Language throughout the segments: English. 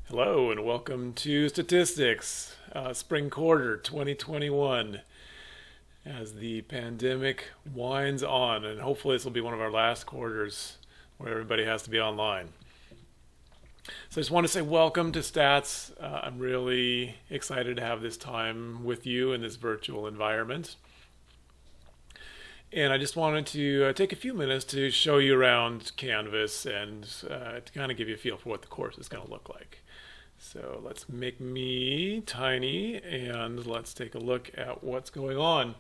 Hello and welcome to Statistics, Spring Quarter 2021, as the pandemic winds on, and hopefully this will be one of our last quarters where everybody has to be online. So I just want to say welcome to Stats. I'm really excited to have this time with you in this virtual environment. And I just wanted to take a few minutes to show you around Canvas and to kind of give you a feel for what the course is going to look like. So let's make me tiny and let's take a look at what's going on.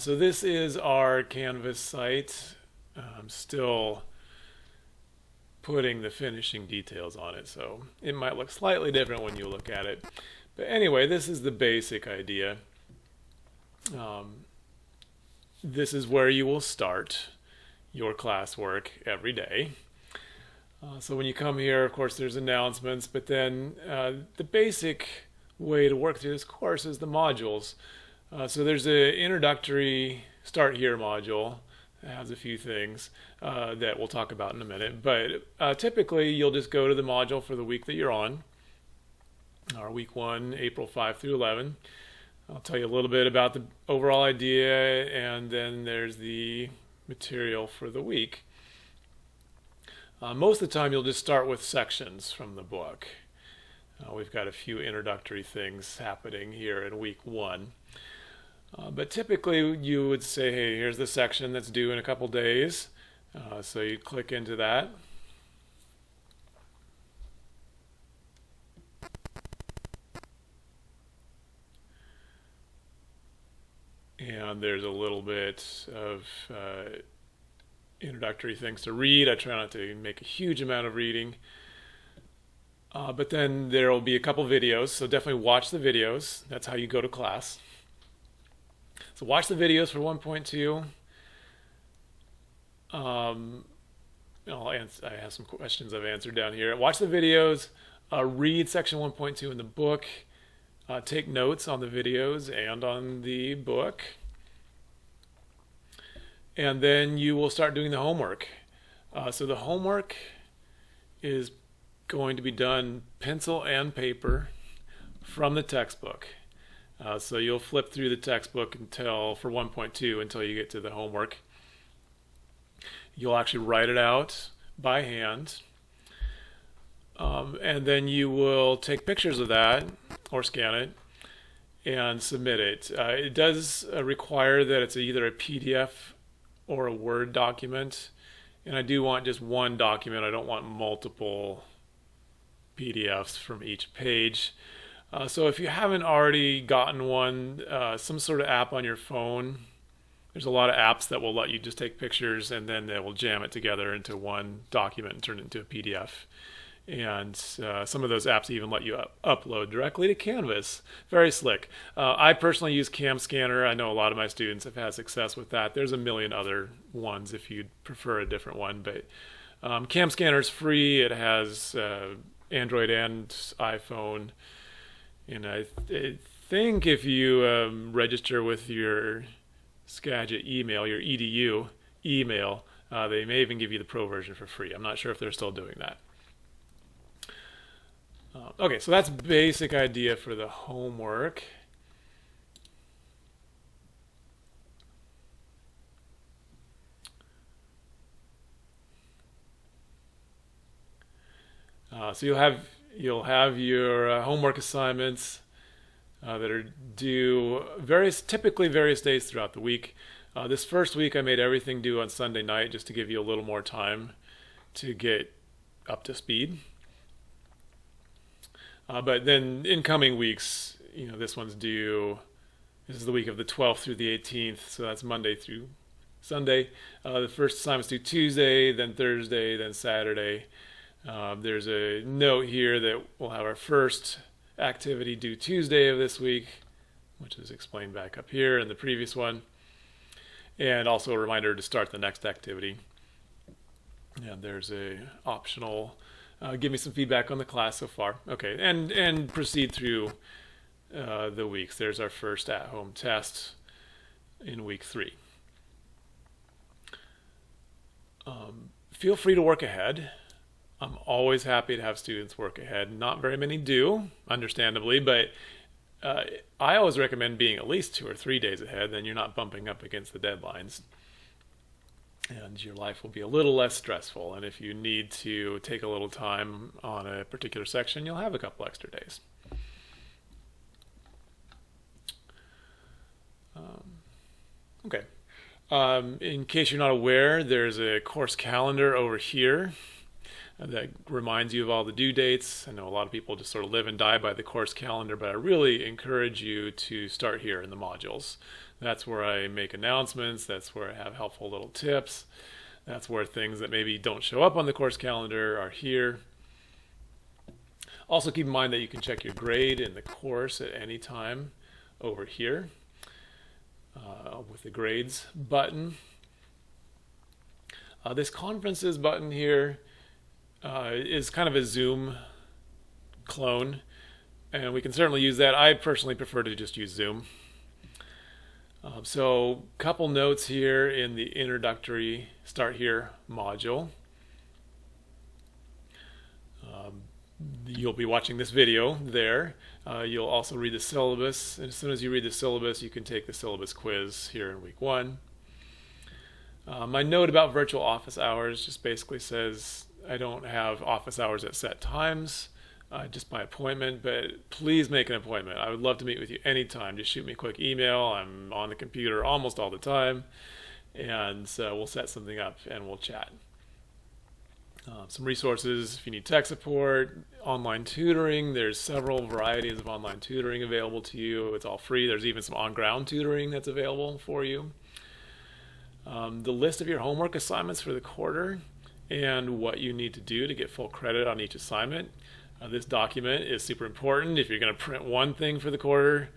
So this is our Canvas site. I'm still putting the finishing details on it, so it might look slightly different when you look at it. But anyway, this is the basic idea. This is where you will start your classwork every day. So when you come here, of course, there's announcements, but then the basic way to work through this course is the modules. So there's an introductory Start Here module that has a few things that we'll talk about in a minute. But typically, you'll just go to the module for the week that you're on, our week 1, April 5 through 11. I'll tell you a little bit about the overall idea, and then there's the material for the week. Most of the time, you'll just start with sections from the book. We've got a few introductory things happening here in week 1. But typically, you would say, hey, here's the section that's due in a couple days. So you click into that. And there's a little bit of introductory things to read. I try not to make a huge amount of reading. But then there will be a couple videos, so definitely watch the videos. That's how you go to class. So watch the videos for 1.2. I have some questions I've answered down here. Watch the videos, read section 1.2 in the book, take notes on the videos and on the book. And then you will start doing the homework. So the homework is going to be done pencil and paper from the textbook. So you'll flip through the textbook for 1.2 until you get to the homework. You'll actually write it out by hand. And then you will take pictures of that or scan it and submit it. It does require that it's either a PDF or a Word document, and I do want just one document. I don't want multiple PDFs from each page. So if you haven't already gotten one, some sort of app on your phone, there's a lot of apps that will let you just take pictures and then they will jam it together into one document and turn it into a PDF. And some of those apps even let you upload directly to Canvas. Very slick. I personally use Cam Scanner. I know a lot of my students have had success with that. There's a million other ones if you'd prefer a different one. But Cam Scanner is free. It has Android and iPhone. And I think if you register with your Skagit email, your EDU email, they may even give you the pro version for free. I'm not sure if they're still doing that. Okay, so that's basic idea for the homework. So you'll have your homework assignments that are due typically various days throughout the week. This first week I made everything due on Sunday night just to give you a little more time to get up to speed. But then in coming weeks, this one's due. This is the week of the 12th through the 18th, so that's Monday through Sunday. The first assignment's due Tuesday, then Thursday, then Saturday. There's a note here that we'll have our first activity due Tuesday of this week, which is explained back up here in the previous one. And also a reminder to start the next activity. And there's a optional give me some feedback on the class so far. Okay, and proceed through the weeks. There's our first at-home test in week 3. Feel free to work ahead. I'm always happy to have students work ahead. Not very many do, understandably, but I always recommend being at least 2 or 3 days ahead, then you're not bumping up against the deadlines. And your life will be a little less stressful. And if you need to take a little time on a particular section, you'll have a couple extra days. Okay. In case you're not aware, there's a course calendar over here that reminds you of all the due dates. I know a lot of people just sort of live and die by the course calendar, but I really encourage you to start here in the modules. That's where I make announcements. That's where I have helpful little tips. That's where things that maybe don't show up on the course calendar are here. Also keep in mind that you can check your grade in the course at any time over here with the grades button. This conferences button here is kind of a Zoom clone, and we can certainly use that. I personally prefer to just use Zoom. So couple notes here in the introductory Start Here module. You'll be watching this video there. You'll also read the syllabus, and as soon as you read the syllabus, you can take the syllabus quiz here in week 1. My note about virtual office hours just basically says I don't have office hours at set times, just by appointment, but please make an appointment. I would love to meet with you anytime. Just shoot me a quick email. I'm on the computer almost all the time, and so we'll set something up and we'll chat. Some resources if you need tech support, online tutoring. There's several varieties of online tutoring available to you. It's all free. There's even some on-ground tutoring that's available for you. The list of your homework assignments for the quarter and what you need to do to get full credit on each assignment. This document is super important. If you're going to print one thing for the quarter,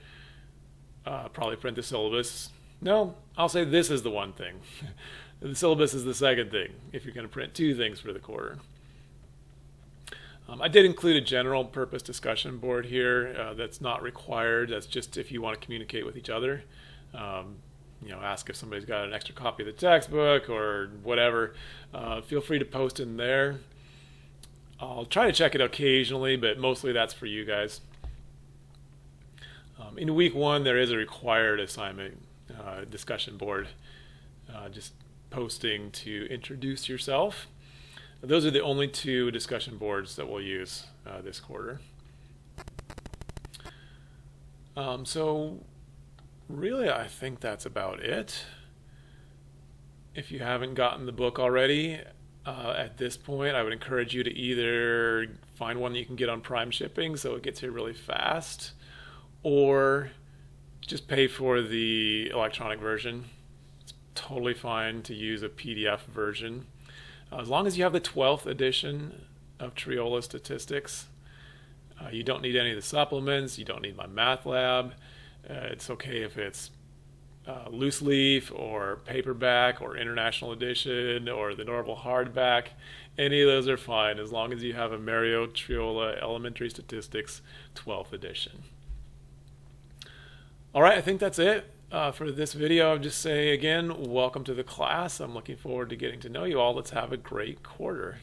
probably print the syllabus. No, I'll say this is the one thing. The syllabus is the second thing if you're going to print 2 things for the quarter. I did include a general purpose discussion board here. That's not required. That's just if you want to communicate with each other. Ask if somebody's got an extra copy of the textbook or whatever. Feel free to post in there. I'll try to check it occasionally, but mostly that's for you guys. In week 1, there is a required assignment discussion board. Just posting to introduce yourself. Those are the only 2 discussion boards that we'll use this quarter. So really, I think that's about it. If you haven't gotten the book already, at this point, I would encourage you to either find one that you can get on Prime shipping so it gets here really fast, or just pay for the electronic version. It's totally fine to use a PDF version. As long as you have the 12th edition of Triola Statistics, you don't need any of the supplements, you don't need my math lab. It's okay if it's loose leaf or paperback or international edition or the normal hardback. Any of those are fine as long as you have a Mario Triola Elementary Statistics 12th edition. All right, I think that's it for this video. I'll just say again, welcome to the class. I'm looking forward to getting to know you all. Let's have a great quarter.